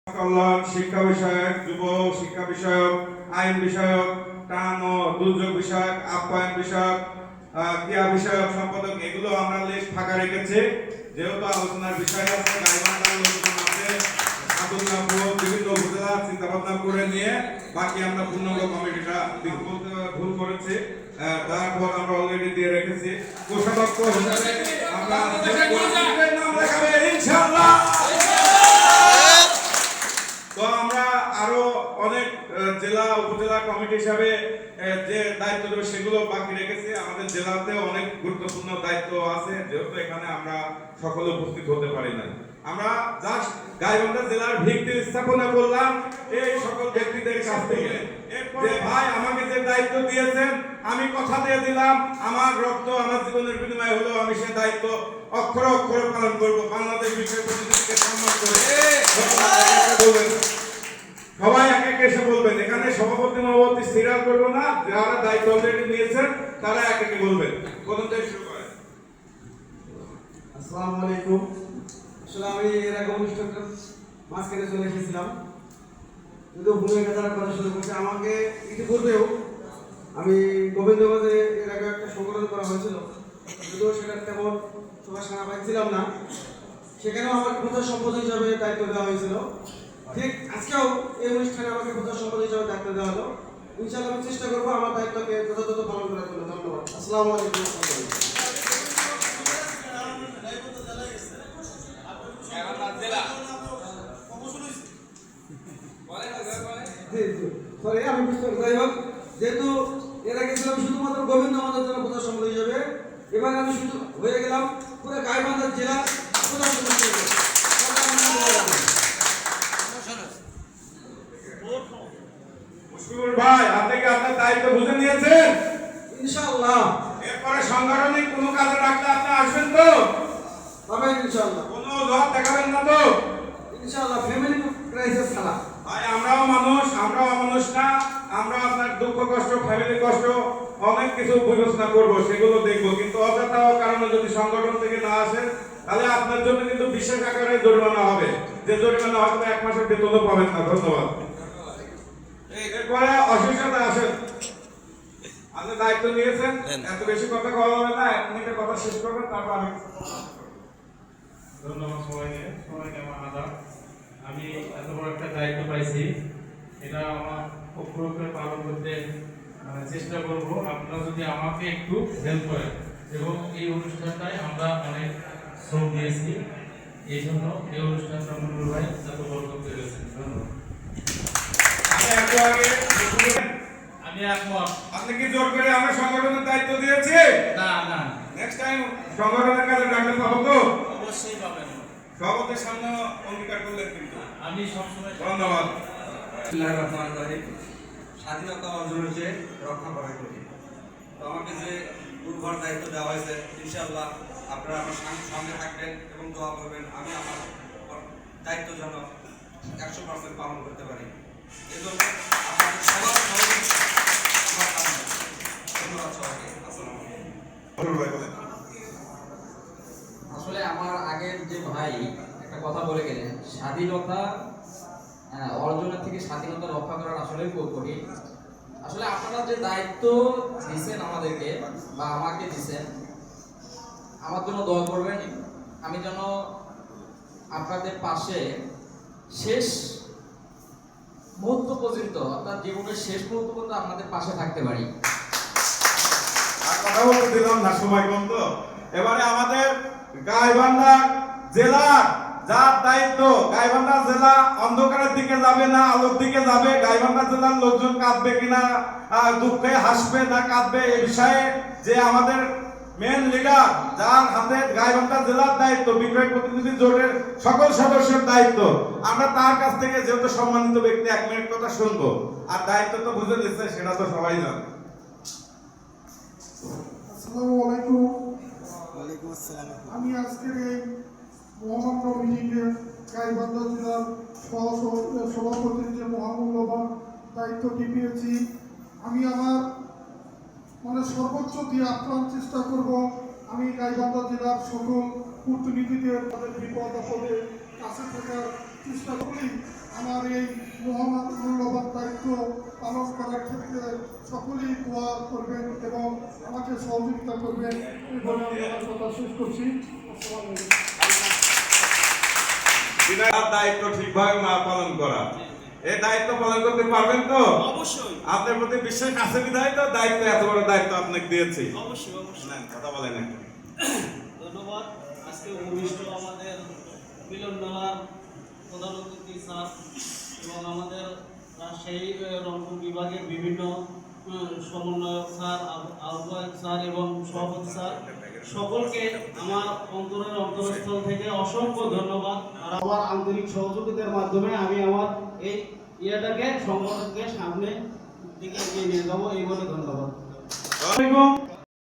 কল্যাণ, শিক্ষা বিষয়ক, যুব শিক্ষা বিষয়ক, আইন বিষয়ক, ত্রাণ ও দুর্যোগ বিষয়ক, আপ্যায়ন বিষয়ক, ক্রিয়া বিষয়ক সম্পাদক, এগুলো আমরা লিস্ট ফাঁকা রেখেছি। যেহেতু আলোচনার বিষয় আছে, গাইবান্ধার লোকজন আছে, আতুল্লাপুর বিভিন্ন উপজেলা চিন্তা ভাবনা করে নিয়ে বাকি আমরা পূর্ণাঙ্গ কমিটিটা ভুল করেছি। তারপর আমরা অলরেডি দিয়ে রেখেছি কোষাধ্যক্ষ হিসাবে আমরা নাম লেখাবে ইনশাআল্লাহ। তো আমরা আরো অনেক জেলা উপজেলা কমিটি হিসাবে যে দায়িত্ব দেবে সেগুলো বাকি রেখেছি। আমাদের জেলাতে অনেক গুরুত্বপূর্ণ দায়িত্ব আছে, যেহেতু এখানে আমরা সকলে উপস্থিত হতে পারি না। আমরা জাস্ট গাইবান্ধা জেলার ভিত্তি স্থাপনা করলাম এই সকল ব্যক্তিদের কাছ থেকে, যে ভাই আমাকে যে দায়িত্ব দিয়েছেন আমি কথা দিয়ে দিলাম, আমার রক্ত আমার জীবনের বিনিময় হলো, আমি সে দায়িত্ব অক্ষরে অক্ষরে পালন করব। বাংলাদেশ বিষয় প্রতিনিধিকে সম্মান করে সবাই এক এক এসে বলবেন। এখানে সভাপতি মহাপতি সিরিয়াল করবো না, যারা দায়িত্ব অলরেডি নিয়েছেন তারা এক একে বলবেন। প্রথম থেকে শুরু করেন। আসসালামু আলাইকুম। আসলে আমি এর আগে অনুষ্ঠানটা মাঝখানে চলে এসেছিলাম, কিন্তু ভূমিকা যারা করা শুরু করছে আমাকে ইতিপূর্বেও আমি গোবিন্দগঞ্জে এর আগে একটা সংগঠন করা হয়েছিল, যদিও সেটা তেমন সবাই সাড়া পাইছিলাম না। সেখানেও আমাকে প্রধান সম্পাদক হিসাবে দায়িত্ব দেওয়া হয়েছিল। ঠিক আজকেও এই অনুষ্ঠানে আমাকে প্রধান সম্পাদক হিসাবে দায়িত্ব দেওয়া হলো। ইনশাআল্লাহ আমি চেষ্টা করবো আমার দায়িত্বকে যথাযথ পালন করার জন্য। ধন্যবাদ। আসসালামু আলাইকুম। সরি আমি বুঝতে যাই হোক, যেহেতু এর আগে ছিলাম শুধুমাত্র গোবিন্দগঞ্জের জন্য প্রধান সম্পাদক হিসেবে, এবার আমি শুধু হয়ে গেলাম পুরো গাইবান্ধা জেলার প্রধান সম্পাদক হিসেবে। মুশফিকুর ভাই, আপনি কি আপনার দায়িত্ব বুঝে নিয়েছেন? ইনশাআল্লাহ। এরপরে সাংগঠনিক কোনো কাজে রাখলে আপনি আসবেন তো? হবে ইনশাআল্লাহ। কোনো জবাব দেখাবেন না তো? ইনশাআল্লাহ। ফ্যামিলি ক্রাইসিস খেলা ভাই, আমরাও মানুষ না, আমরা আপনার দুঃখ কষ্ট, ফ্যামিলি কষ্ট অনেক কিছু বিবেচনা করব, সেগুলো দেখবো। কিন্তু অযথা কারণে যদি সংগঠন থেকে না আসেন তাহলে আপনার জন্য কিন্তু বিশেষ আকারে জরিমানা হবে, যে জরিমানা হয়তো 1 মাসের বেতনও পাবেন না। ধন্যবাদ। এরপরে অসুস্থতা আসেন, আপনি দায়িত্ব নিয়েছেন, এত বেশি কথা বলা হবে না, 1 মিনিটের কথা শেষ করবেন, তারপর আমি। ধন্যবাদ সবাইকে আমার আদাব। আমি এত বড় একটা দায়িত্ব পাইছি, এটা আমার অক্ষরে পালন করতে চেষ্টা করব। আপনারা যদি আমাকে একটু হেল্প করেন, এবং এই অনুষ্ঠানটায় আমরা অনেক শ্রম দিয়েছি, এই জন্য এই অনুষ্ঠানটা মনুর ভাই এত বড় করতে পেরেছেন। ধন্যবাদ। আমি একমত। আপনি কি জোর করে আমরা সংগঠনের দায়িত্ব দিয়েছি? না না, নেক্সট টাইম সংগঠনের কাজে ডাকলে পাবো তো? অবশ্যই পাবেন। সভাপতির সামনে অঙ্গীকার করলেন কিন্তু। আমি সবসময় ধন্যবাদ। স্বাধীনতা অর্জন হচ্ছে রক্ষা করা কঠিন। তো আমাকে যে উর্বর দায়িত্ব দেওয়া হয়েছে, ইনশাআল্লাহ আপনারা আমার সঙ্গে থাকবেন এবং দোয়া করবেন আমি আমার দায়িত্ব যেন 100% পালন করতে পারি। এজন্য আপনাদের সবার সহযোগিতা আমার কামনা। ধন্যবাদ সবাইকে। আসসালামু আলাইকুম। আসলে আমার আগের যে ভাই একটা কথা বলে গেলেন, স্বাধীনতা অর্জনের থেকে স্বাধীনতা রক্ষা করার আসলে খুব কঠিন। আসলে আপনারা যে দায়িত্ব দিচ্ছেন আমাদেরকে বা আমাকে দিচ্ছেন, আমার জন্য দোয়া করবেন, আমি যেন আপনাদের পাশে শেষ মুহূর্ত পর্যন্ত, অর্থাৎ জীবনের শেষ মুহূর্ত পর্যন্ত আপনাদের পাশে থাকতে পারি। আর কথা বলতে দিলাম না, সময় কম তো। এবারে আমাদের গাইবান্ধা জেলার যার দায়িত্ব, গাইবান্ধা জেলা অন্ধকারের দিকে যাবে না আলোর দিকে যাবে, গাইবান্ধা জেলার লোকজন কাঁদবে কিনা, দুঃখে হাসবে না কাঁদবে, এই বিষয়ে যে আমাদের মেন লিডার, যার হাতে গাইবান্ধা জেলার দায়িত্ব, বিক্রয় প্রতিনিধি জোটের সকল সদস্যের দায়িত্ব, আমরা তার কাছ থেকে যেহেতু সম্মানিত ব্যক্তি 1 মিনিট কথা শুনবো। আর দায়িত্ব তো বুঝে দিচ্ছে, সেটা তো সবাই জানে। আসসালামু আলাইকুম। আমি আজকের এই মহামান্য মিটিংয়ে গাইবান্ধা জেলার সভাপতির যে মহামূল্যবান দায়িত্বটি পেয়েছি, আমি আমার সর্বোচ্চ দিয়ে আপ্রাণ চেষ্টা করব আমি গাইবান্ধা জেলার সকল কূটনীতিদের তাদের বিপদ আপদে কাছে থাকার চেষ্টা করি আমার এই মূল্যবান দায়িত্ব পালন করার ক্ষেত্রে সকলেই দোয়া করবেন এবং আমাকে সহযোগিতা করবেন এই বলে আমি আমার কথা শেষ করছি। আসসালামু আলাইকুম। বিদায় দায়িত্ব ঠিকভাবে পালন করা, এই দায়িত্ব পালন করতে পারবেন তো? অবশ্যই আপনার প্রতি বিশ্বাস আছে বিধায় তো দায়িত্ব, এত বড় দায়িত্ব আপনাকে দিয়েছি। অবশ্যই অবশ্যই নেন, কথা বলেন একটু। ধন্যবাদ। আজকে অনুষ্ঠিত আমাদের মিলন মেলার প্রধান অতিথি স্যার এবং আমাদের রাজশাহী রংপুর বিভাগের বিভিন্ন সমন্বয়ক স্যার, আহ্বায়ক স্যার এবং সভাপতি স্যার, সকলকে আমার অন্তরের অন্তরস্থল থেকে অসংখ্য ধন্যবাদ। আর আমার আন্তরিক সহযোগিতার মাধ্যমে আমি আমার এই সংগঠনকে সামনে দিকে এগিয়ে নিয়ে যাবো, এই বলে ধন্যবাদ। আসসালামু আলাইকুম।